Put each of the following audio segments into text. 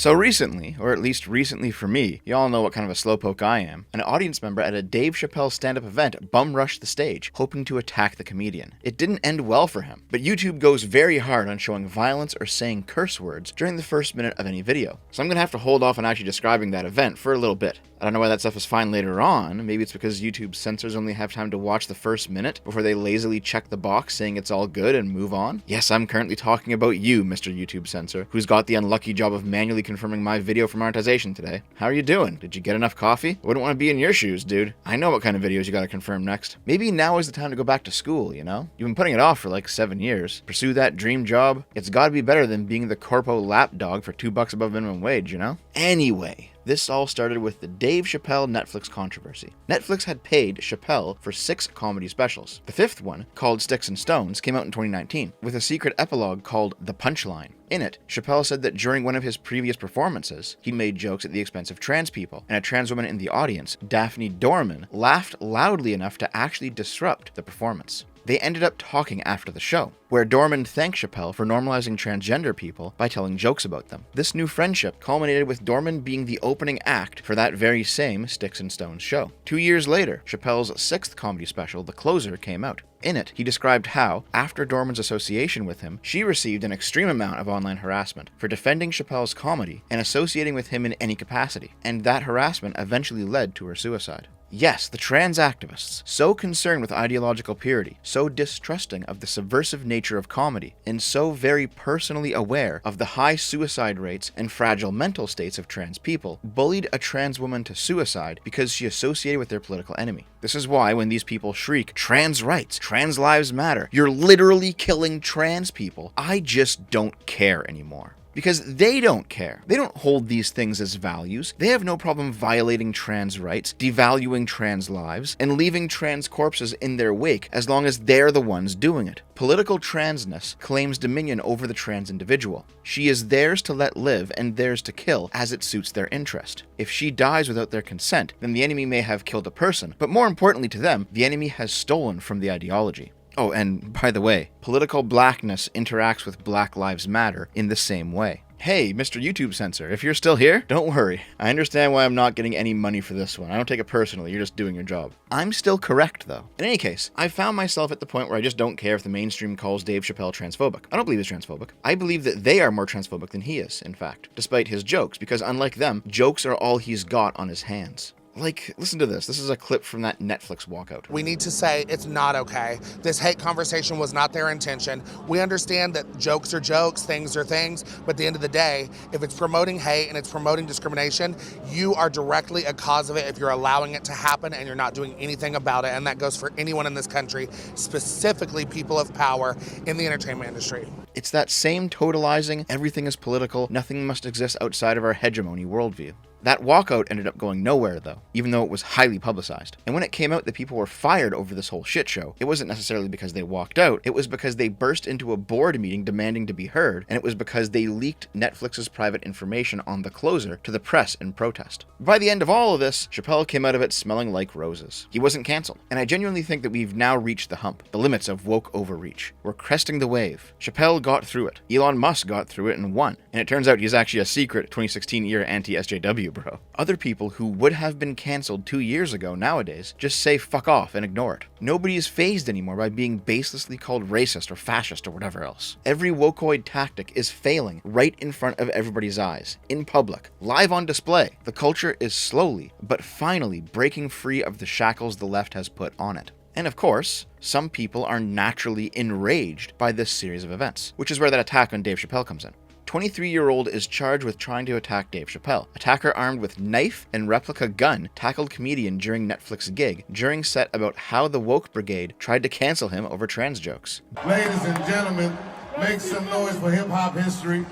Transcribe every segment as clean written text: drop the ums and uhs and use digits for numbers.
So recently, or at least recently for me, y'all know what kind of a slowpoke I am, an audience member at a Dave Chappelle stand-up event bum-rushed the stage, hoping to attack the comedian. It didn't end well for him, but YouTube goes very hard on showing violence or saying curse words during the first minute of any video. So I'm gonna have to hold off on actually describing that event for a little bit. I don't know why that stuff is fine later on. Maybe it's because YouTube censors only have time to watch the first minute before they lazily check the box saying it's all good and move on. Yes, I'm currently talking about you, Mr. YouTube Censor, who's got the unlucky job of manually confirming my video for monetization today. How are you doing? Did you get enough coffee? I wouldn't want to be in your shoes, dude. I know what kind of videos you gotta confirm next. Maybe now is the time to go back to school, you know? You've been putting it off for like 7 years. Pursue that dream job. It's gotta be better than being the corpo lapdog for $2 above minimum wage, you know? Anyway. This all started with the Dave Chappelle Netflix controversy. Netflix had paid Chappelle for 6 comedy specials. The 5th one, called Sticks and Stones, came out in 2019, with a secret epilogue called The Punchline. In it, Chappelle said that during one of his previous performances, he made jokes at the expense of trans people, and a trans woman in the audience, Daphne Dorman, laughed loudly enough to actually disrupt the performance. They ended up talking after the show, where Dorman thanked Chappelle for normalizing transgender people by telling jokes about them. This new friendship culminated with Dorman being the opening act for that very same Sticks and Stones show. 2 years later, Chappelle's 6th comedy special, The Closer, came out. In it, he described how, after Dorman's association with him, she received an extreme amount of online harassment for defending Chappelle's comedy and associating with him in any capacity, and that harassment eventually led to her suicide. Yes, the trans activists, so concerned with ideological purity, so distrusting of the subversive nature of comedy, and so very personally aware of the high suicide rates and fragile mental states of trans people, bullied a trans woman to suicide because she associated with their political enemy. This is why when these people shriek, "Trans rights, trans lives matter, you're literally killing trans people," I just don't care anymore. Because they don't care. They don't hold these things as values. They have no problem violating trans rights, devaluing trans lives, and leaving trans corpses in their wake as long as they're the ones doing it. Political transness claims dominion over the trans individual. She is theirs to let live and theirs to kill as it suits their interest. If she dies without their consent, then the enemy may have killed a person, but more importantly to them, the enemy has stolen from the ideology. Oh, and by the way, political blackness interacts with Black Lives Matter in the same way. Hey, Mr. YouTube Censor, if you're still here, don't worry. I understand why I'm not getting any money for this one. I don't take it personally, you're just doing your job. I'm still correct, though. In any case, I found myself at the point where I just don't care if the mainstream calls Dave Chappelle transphobic. I don't believe he's transphobic. I believe that they are more transphobic than he is, in fact, despite his jokes, because unlike them, jokes are all he's got on his hands. Like, listen to this. This is a clip from that Netflix walkout. We need to say it's not okay. This hate conversation was not their intention. We understand that jokes are jokes, things are things, but at the end of the day, if it's promoting hate and it's promoting discrimination, you are directly a cause of it if you're allowing it to happen and you're not doing anything about it. And that goes for anyone in this country, specifically people of power in the entertainment industry. It's that same totalizing, everything is political, nothing must exist outside of our hegemony worldview. That walkout ended up going nowhere, though, even though it was highly publicized. And when it came out that people were fired over this whole shit show, it wasn't necessarily because they walked out, it was because they burst into a board meeting demanding to be heard, and it was because they leaked Netflix's private information on The Closer to the press in protest. By the end of all of this, Chappelle came out of it smelling like roses. He wasn't cancelled, and I genuinely think that we've now reached the hump, the limits of woke overreach. We're cresting the wave. Chappelle got through it. Elon Musk got through it and won. And it turns out he's actually a secret 2016-era anti-SJW, bro. Other people who would have been cancelled 2 years ago nowadays just say fuck off and ignore it. Nobody is fazed anymore by being baselessly called racist or fascist or whatever else. Every wokeoid tactic is failing right in front of everybody's eyes, in public, live on display. The culture is slowly, but finally breaking free of the shackles the left has put on it. And of course, some people are naturally enraged by this series of events, which is where that attack on Dave Chappelle comes in. 23-year-old is charged with trying to attack Dave Chappelle. Attacker armed with knife and replica gun tackled comedian during Netflix gig during set about how the woke brigade tried to cancel him over trans jokes. Ladies and gentlemen, make some noise for hip-hop history.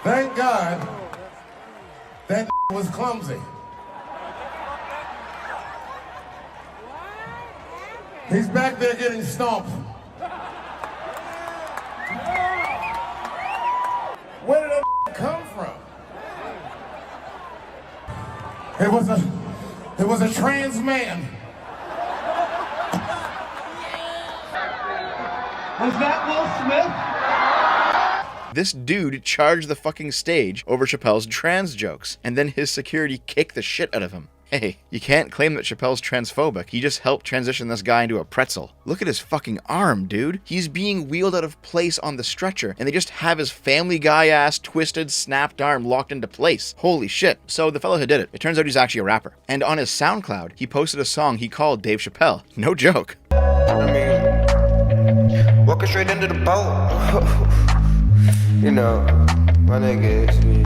Thank God that was clumsy. He's back there getting stomped. Where did that come from? It was a trans man. Was that Will Smith? This dude charged the fucking stage over Chappelle's trans jokes, and then his security kicked the shit out of him. Hey, you can't claim that Chappelle's transphobic. He just helped transition this guy into a pretzel. Look at his fucking arm, dude. He's being wheeled out of place on the stretcher, and they just have his Family Guy-ass twisted, snapped arm locked into place. Holy shit. So the fellow who did it, it turns out he's actually a rapper. And on his SoundCloud, he posted a song he called Dave Chappelle. No joke. I mean, walking straight into the boat. You know, my nigga is me.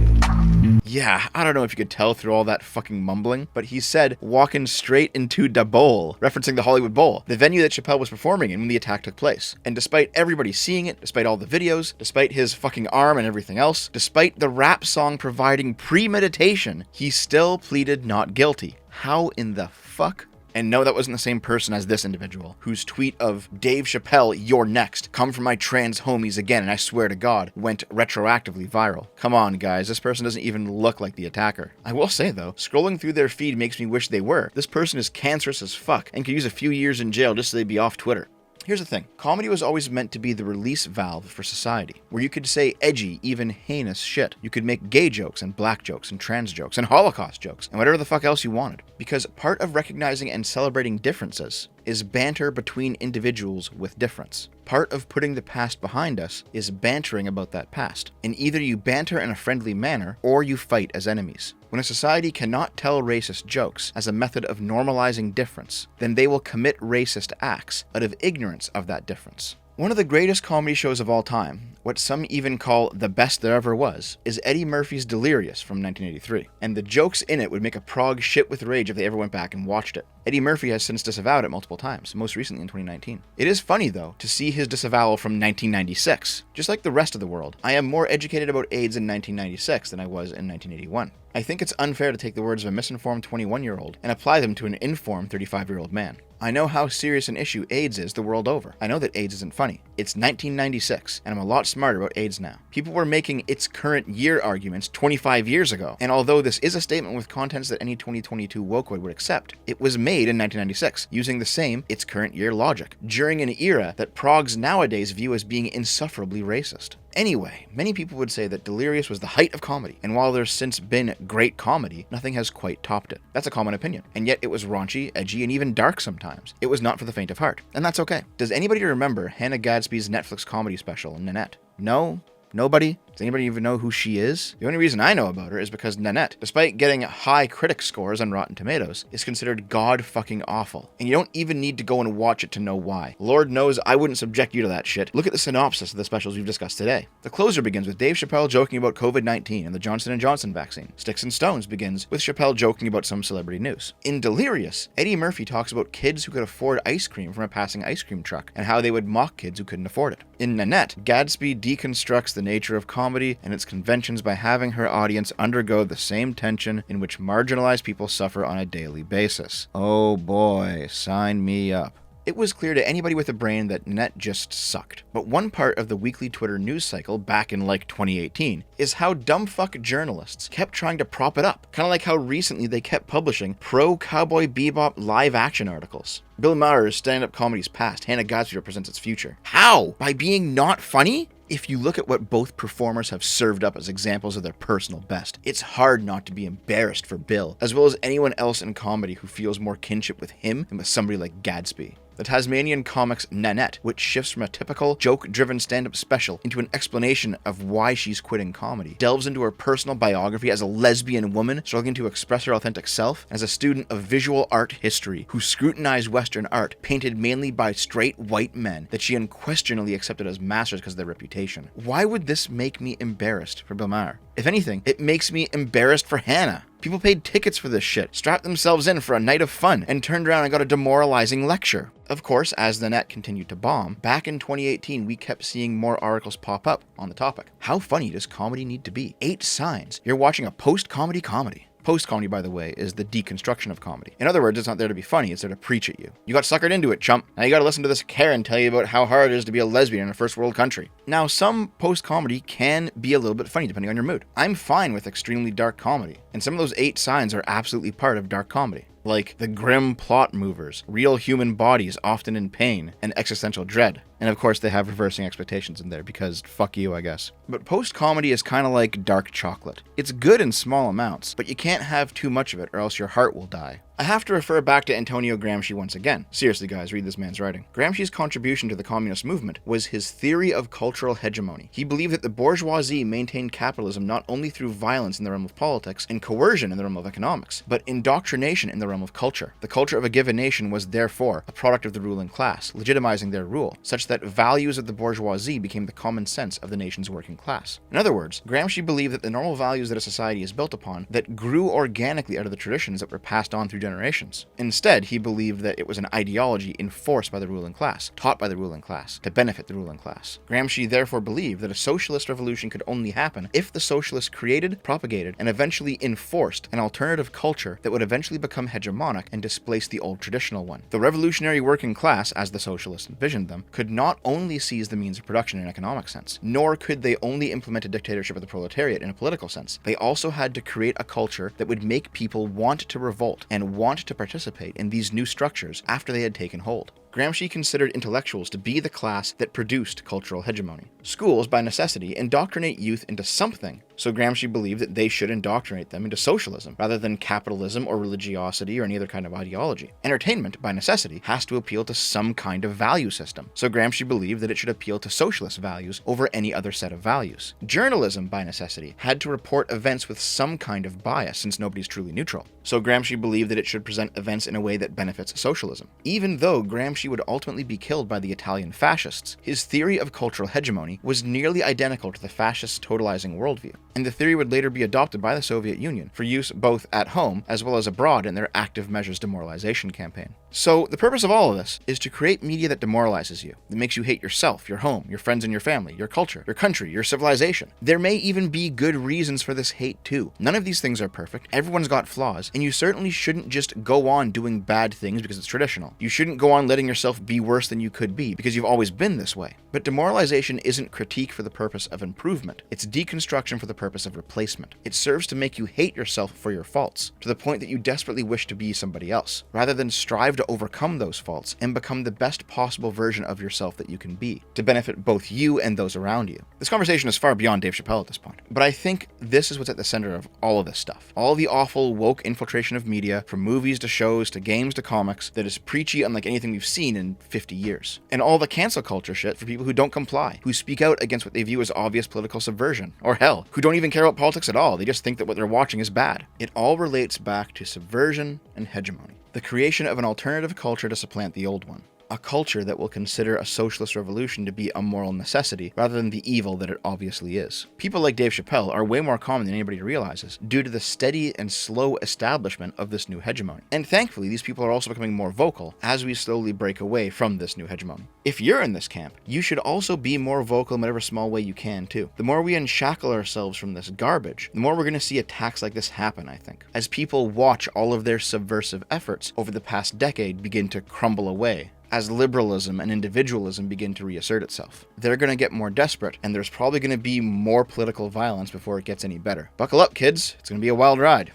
Yeah, I don't know if you could tell through all that fucking mumbling, but he said, walking straight into da bowl, referencing the Hollywood Bowl, the venue that Chappelle was performing in when the attack took place. And despite everybody seeing it, despite all the videos, despite his fucking arm and everything else, despite the rap song providing premeditation, he still pleaded not guilty. How in the fuck? And no, that wasn't the same person as this individual, whose tweet of Dave Chappelle, you're next, come for my trans homies again, and I swear to God, went retroactively viral. Come on, guys, this person doesn't even look like the attacker. I will say though, scrolling through their feed makes me wish they were. This person is cancerous as fuck, and could use a few years in jail just so they'd be off Twitter. Here's the thing. Comedy was always meant to be the release valve for society, where you could say edgy, even heinous shit. You could make gay jokes and black jokes and trans jokes and Holocaust jokes and whatever the fuck else you wanted. Because part of recognizing and celebrating differences is banter between individuals with difference. Part of putting the past behind us is bantering about that past. And either you banter in a friendly manner or you fight as enemies. When a society cannot tell racist jokes as a method of normalizing difference, then they will commit racist acts out of ignorance of that difference. One of the greatest comedy shows of all time, what some even call the best there ever was, is Eddie Murphy's Delirious from 1983. And the jokes in it would make a prog shit with rage if they ever went back and watched it. Eddie Murphy has since disavowed it multiple times, most recently in 2019. It is funny, though, to see his disavowal from 1996. Just like the rest of the world, I am more educated about AIDS in 1996 than I was in 1981. I think it's unfair to take the words of a misinformed 21-year-old and apply them to an informed 35-year-old man. I know how serious an issue AIDS is the world over. I know that AIDS isn't funny. It's 1996, and I'm a lot smarter about AIDS now. People were making its current year arguments 25 years ago, and although this is a statement with contents that any 2022 wokewood would accept, it was made in 1996, using the same its current year logic, during an era that progs nowadays view as being insufferably racist. Anyway, many people would say that Delirious was the height of comedy, and while there's since been great comedy, nothing has quite topped it. That's a common opinion, and yet it was raunchy, edgy, and even dark sometimes. It was not for the faint of heart, and that's okay. Does anybody remember Hannah Gadsby's Netflix comedy special, Nanette? No? Nobody? Does anybody even know who she is? The only reason I know about her is because Nanette, despite getting high critic scores on Rotten Tomatoes, is considered god-fucking awful. And you don't even need to go and watch it to know why. Lord knows I wouldn't subject you to that shit. Look at the synopsis of the specials we've discussed today. The closer begins with Dave Chappelle joking about COVID-19 and the Johnson & Johnson vaccine. Sticks and Stones begins with Chappelle joking about some celebrity news. In Delirious, Eddie Murphy talks about kids who could afford ice cream from a passing ice cream truck and how they would mock kids who couldn't afford it. In Nanette, Gadsby deconstructs the nature of comedy and its conventions by having her audience undergo the same tension in which marginalized people suffer on a daily basis. Oh boy, sign me up. It was clear to anybody with a brain that Nanette just sucked. But one part of the weekly Twitter news cycle back in like 2018 is how dumbfuck journalists kept trying to prop it up. Kind of like how recently they kept publishing pro-Cowboy Bebop live action articles. Bill Maher's stand-up comedy's past, Hannah Gadsby represents its future. How? By being not funny? If you look at what both performers have served up as examples of their personal best, it's hard not to be embarrassed for Bill, as well as anyone else in comedy who feels more kinship with him than with somebody like Gadsby. The Tasmanian comic's Nanette, which shifts from a typical joke-driven stand-up special into an explanation of why she's quitting comedy, delves into her personal biography as a lesbian woman struggling to express her authentic self, as a student of visual art history who scrutinized Western art painted mainly by straight white men that she unquestionably accepted as masters because of their reputation. Why would this make me embarrassed for Bill Maher? If anything, it makes me embarrassed for Hannah. People paid tickets for this shit, strapped themselves in for a night of fun, and turned around and got a demoralizing lecture. Of course, as the net continued to bomb, back in 2018 we kept seeing more articles pop up on the topic. How funny does comedy need to be? 8 signs. You're watching a post-comedy comedy. Post-comedy, by the way, is the deconstruction of comedy. In other words, it's not there to be funny, it's there to preach at you. You got suckered into it, chump. Now you gotta listen to this Karen tell you about how hard it is to be a lesbian in a first world country. Now, some post-comedy can be a little bit funny depending on your mood. I'm fine with extremely dark comedy, and some of those 8 signs are absolutely part of dark comedy. Like the grim plot movers, real human bodies often in pain, and existential dread. And of course they have reversing expectations in there because fuck you, I guess. But post-comedy is kind of like dark chocolate. It's good in small amounts, but you can't have too much of it or else your heart will die. I have to refer back to Antonio Gramsci once again. Seriously guys, read this man's writing. Gramsci's contribution to the communist movement was his theory of cultural hegemony. He believed that the bourgeoisie maintained capitalism not only through violence in the realm of politics and coercion in the realm of economics, but indoctrination in the realm of culture. The culture of a given nation was therefore a product of the ruling class, legitimizing their rule, such that values of the bourgeoisie became the common sense of the nation's working class. In other words, Gramsci believed that the normal values that a society is built upon that grew organically out of the traditions that were passed on through generations. Instead, he believed that it was an ideology enforced by the ruling class, taught by the ruling class, to benefit the ruling class. Gramsci therefore believed that a socialist revolution could only happen if the socialists created, propagated, and eventually enforced an alternative culture that would eventually become hegemonic and displace the old traditional one. The revolutionary working class, as the socialists envisioned them, could not only seize the means of production in an economic sense, nor could they only implement a dictatorship of the proletariat in a political sense. They also had to create a culture that would make people want to revolt and want to participate in these new structures after they had taken hold. Gramsci considered intellectuals to be the class that produced cultural hegemony. Schools, by necessity, indoctrinate youth into something, so Gramsci believed that they should indoctrinate them into socialism, rather than capitalism or religiosity or any other kind of ideology. Entertainment, by necessity, has to appeal to some kind of value system, so Gramsci believed that it should appeal to socialist values over any other set of values. Journalism, by necessity, had to report events with some kind of bias, since nobody's truly neutral, so Gramsci believed that it should present events in a way that benefits socialism. Even though Gramsci would ultimately be killed by the Italian fascists, his theory of cultural hegemony was nearly identical to the fascists' totalizing worldview, and the theory would later be adopted by the Soviet Union for use both at home as well as abroad in their active measures demoralization campaign. So the purpose of all of this is to create media that demoralizes you, that makes you hate yourself, your home, your friends and your family, your culture, your country, your civilization. There may even be good reasons for this hate too. None of these things are perfect, everyone's got flaws, and you certainly shouldn't just go on doing bad things because it's traditional. You shouldn't go on letting yourself be worse than you could be because you've always been this way. But demoralization isn't critique for the purpose of improvement, it's deconstruction for the purpose of replacement. It serves to make you hate yourself for your faults, to the point that you desperately wish to be somebody else, rather than strive to overcome those faults and become the best possible version of yourself that you can be, to benefit both you and those around you. This conversation is far beyond Dave Chappelle at this point, but I think this is what's at the center of all of this stuff. All the awful woke infiltration of media, from movies to shows to games to comics, that is preachy unlike anything we've seen in 50 years. And all the cancel culture shit for people who don't comply, who speak out against what they view as obvious political subversion, or hell, who don't even care about politics at all, they just think that what they're watching is bad. It all relates back to subversion and hegemony, the creation of an alternative culture to supplant the old one. A culture that will consider a socialist revolution to be a moral necessity rather than the evil that it obviously is. People like Dave Chappelle are way more common than anybody realizes due to the steady and slow establishment of this new hegemony. And thankfully, these people are also becoming more vocal as we slowly break away from this new hegemony. If you're in this camp, you should also be more vocal in whatever small way you can too. The more we unshackle ourselves from this garbage, the more we're going to see attacks like this happen, I think, as people watch all of their subversive efforts over the past decade begin to crumble away. As liberalism and individualism begin to reassert itself. They're going to get more desperate, and there's probably going to be more political violence before it gets any better. Buckle up, kids. It's going to be a wild ride.